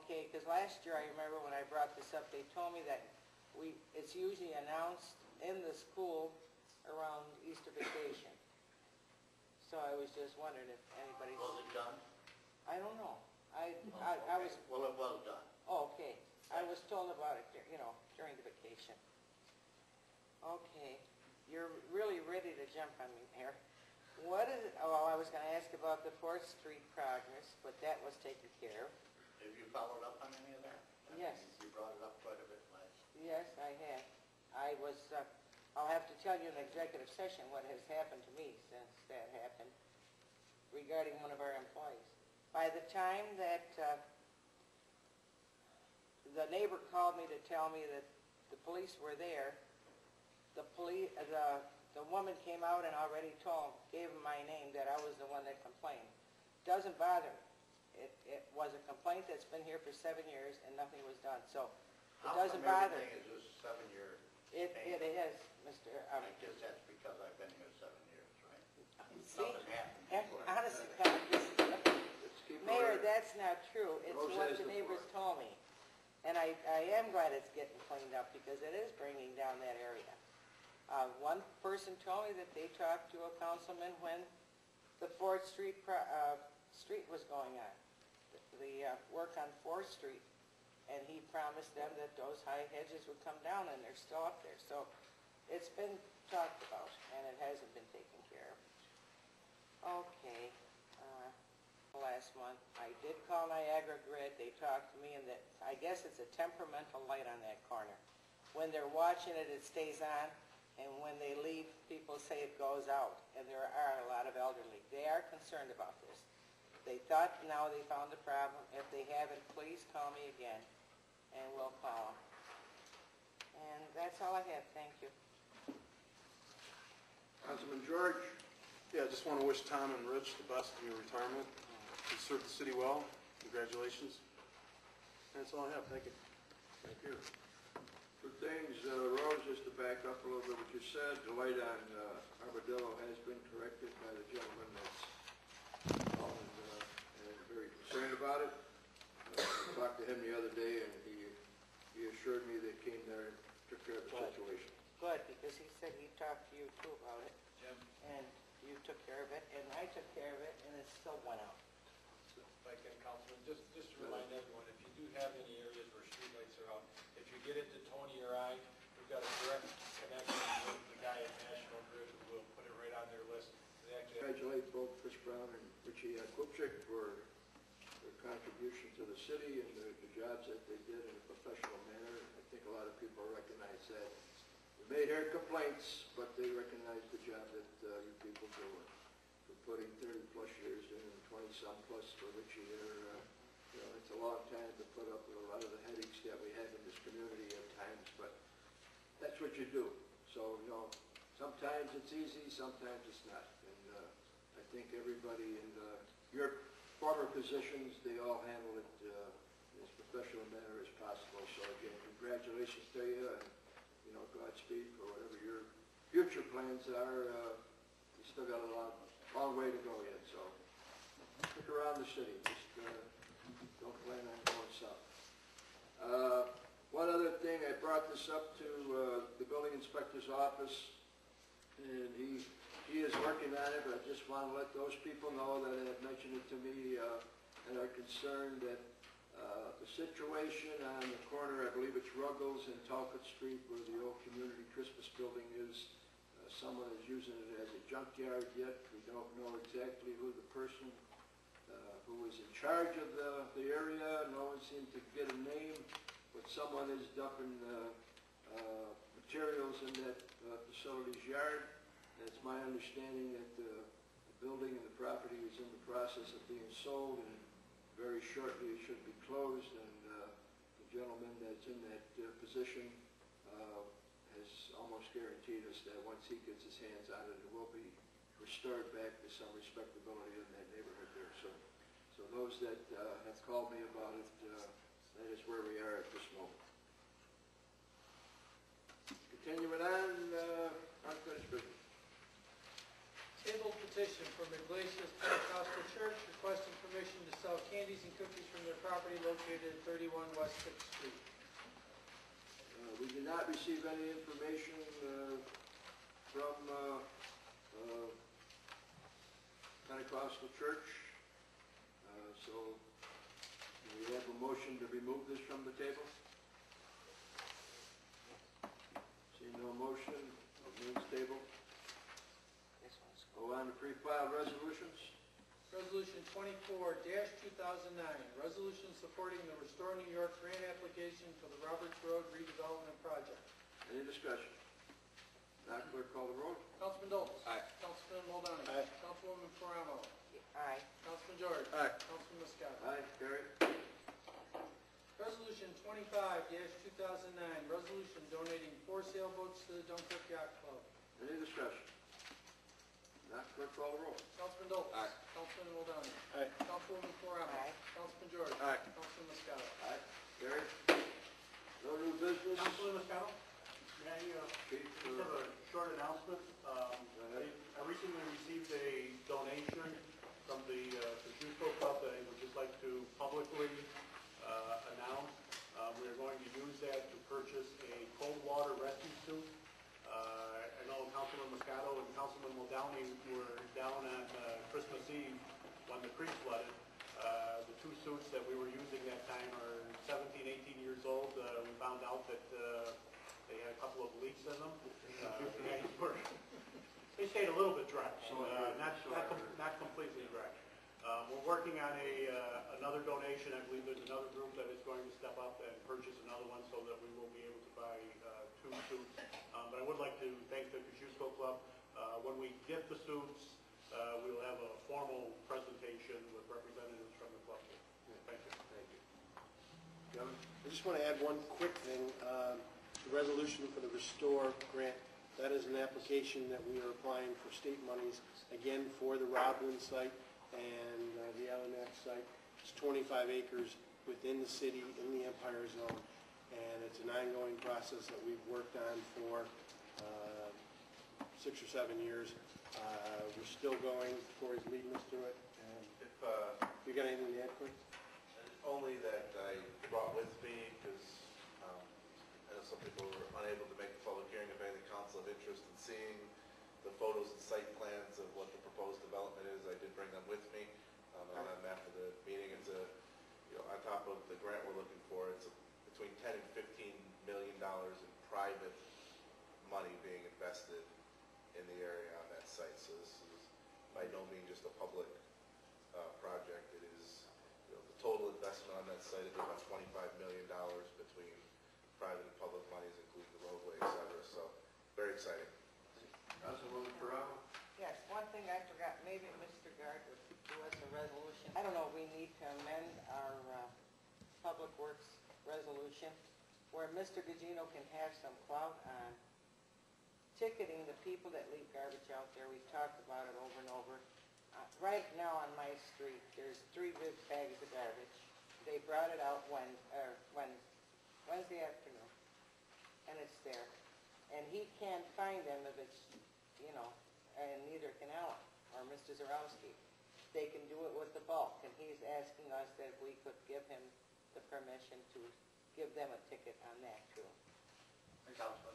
Okay, because last year, I remember when I brought this up, they told me that it's usually announced in the school around Easter vacation. So I was just wondering if anybody... Was it done? I don't know. I was... Well, it was done. Oh, okay. I was told about it, during the vacation. Okay. You're really ready to jump on me here. What is it? Oh, I was going to ask about the 4th Street progress, but that was taken care of. Have you followed up on any of that? Yes. You brought it up quite a bit last. Yes, I have. I'll have to tell you in executive session what has happened to me since that happened regarding one of our employees. By the time that the neighbor called me to tell me that the police were there, the woman came out and already gave him my name, that I was the one that complained. Doesn't bother me. It was a complaint that's been here for 7 years and nothing was done. So it doesn't bother me. Everything is just 7-year. It is, Mr. I guess that's because I've been here 7 years, right? See, Nothing happened. honestly, Mayor, that's not true. It's what the neighbors told me. And I am glad it's getting cleaned up because it is bringing down that area. One person told me that they talked to a councilman when the 4th Street was going on, the work on 4th Street, and he promised them that those high hedges would come down, and they're still up there. So it's been talked about, and it hasn't been taken care of. Okay. Last month, I did call Niagara Grid. They talked to me, and that I guess it's a temperamental light on that corner. When they're watching it, it stays on, and when they leave, people say it goes out, and there are a lot of elderly. They are concerned about this. They thought now they found the problem. If they haven't, please call me again, and we'll call them. And that's all I have. Thank you. Councilman George? Yeah, I just want to wish Tom and Rich the best in your retirement. You served the city well. Congratulations. That's all I have. Thank you. Thank you. Two things, Rose, just to back up a little bit what you said, the light on Armadillo has been corrected by the gentleman that's called and very concerned about it. I talked to him the other day, and he assured me they came there and took care of the situation. Good, because he said he talked to you too about it. Jim. And you took care of it, and I took care of it, and it still went out. If I can, Councilman, just to remind everyone, if you do have any areas where streetlights are out, if you get it to Tony or I, we've got a direct connection with the guy at National Grid who will put it right on their list. Congratulate both Chris Brown and Richie Kupchik for their contribution to the city and the jobs that they did in a professional manner. I think a lot of people recognize that. We may hear complaints, but they recognize the job that you people do. For putting 30-plus years in and 20-some plus for Richie there, it's a long time to put up with a lot of the headaches that we have in this community at times, but that's what you do. So, sometimes it's easy, sometimes it's not. And I think everybody in your former positions, they all handle it in as professional a manner as possible. So again, congratulations to you, and Godspeed for whatever your future plans are. You still got a long way to go yet, so stick around the city. Just don't plan on going south. One other thing, I brought this up to the building inspector's office, and he is working on it, but I just want to let those people know that have mentioned it to me and are concerned that the situation on the corner, I believe it's Ruggles and Talcott Street, where the old community Christmas building is, someone is using it as a junkyard yet. We don't know exactly who the person who is in charge of the area. No one seems to get a name, but someone is dumping materials in that facility's yard. And it's my understanding that the building and the property is in the process of being sold, and very shortly it should be closed. And the gentleman that's in that position has almost guaranteed us that once he gets his hands on it, it will be restored back to some respectability in that neighborhood there. So those that have called me about it, that is where we are at this moment. Continuing on, unfinished business. Table petition for Iglesias Pentecostal Church requesting permission to sell candies and cookies from their property located at 31 West Sixth Street. We did not receive any information from Pentecostal Church, so do we have a motion to remove this from the table? See no motion, of means table. This one's Go on to pre-filed resolutions. Resolution 24-2009, resolution supporting the Restore New York grant application for the Roberts Road redevelopment project. Any discussion? Madam Clerk, call the roll. Councilman Dolz. Aye. Councilman Muldowney. Aye. Councilwoman Ferraro. aye. Councilman George. Aye. Councilman Moscato. Aye, carried. Resolution 25-2009, resolution donating 4 sailboats to the Dunkirk Yacht Club. Any discussion? Madam Clerk, call the roll. Councilman Dolz. Aye. Councilman Muldowney. Aye. Councilwoman Ferraro. Aye. Councilman George. Aye. Councilman Moscato. Aye, carried. No new business. Councilman Moscato, may I Chief, just have a short announcement? I recently received a donation from the Kosciuszko Club that I would just like to publicly announce. We are going to use that to purchase a cold water rescue suit. I know Councilman Moscato and Councilman Muldowney were down on Christmas Eve when the creek flooded. The 2 suits that we were using that time are 17, 18 years old. We found out that they had a couple of leaks in them. They stayed a little bit dry, not completely dry. We're working on another donation. I believe there's another group that is going to step up and purchase another one so that we will be able to buy 2 suits. But I would like to thank the Kosciuszko Club. When we get the suits, we will have a formal presentation with representatives from the club. Thank you. Thank you. Kevin? I just want to add one quick thing. The resolution for the Restore grant, that is an application that we are applying for state monies, again, for the Roblin site and the Allenack site. It's 25 acres within the city in the Empire Zone, and it's an ongoing process that we've worked on for 6 or 7 years. We're still going. Corey's leading us through it. And you got anything to add, Corey? Only that I brought with me, because I know some people were unable to make the public hearing. If any council of interest in seeing the photos and site plans of what the proposed development is, I did bring them with me. And then after the meeting, it's on top of the grant we're looking for, it's between 10 and 15 million dollars in private money being invested in the area on that site. So this is by no means just a public project. It is, the total investment on that site is about $25 million between private and public monies, including the roadway, et cetera. So very exciting. Councilwoman Ferraro? Yes, one thing I forgot, maybe Mr. Gard would do us a resolution. I don't know, we need to amend our Public Works resolution where Mr. Gugino can have some clout on ticketing the people that leave garbage out there. We've talked about it over and over. Right now on my street, there's 3 big bags of garbage. They brought it out Wednesday afternoon, and it's there. And he can't find them if it's, and neither can Alan or Mr. Zarowski. They can do it with the bulk, and he's asking us that we could give him the permission to give them a ticket on that too. Councilman.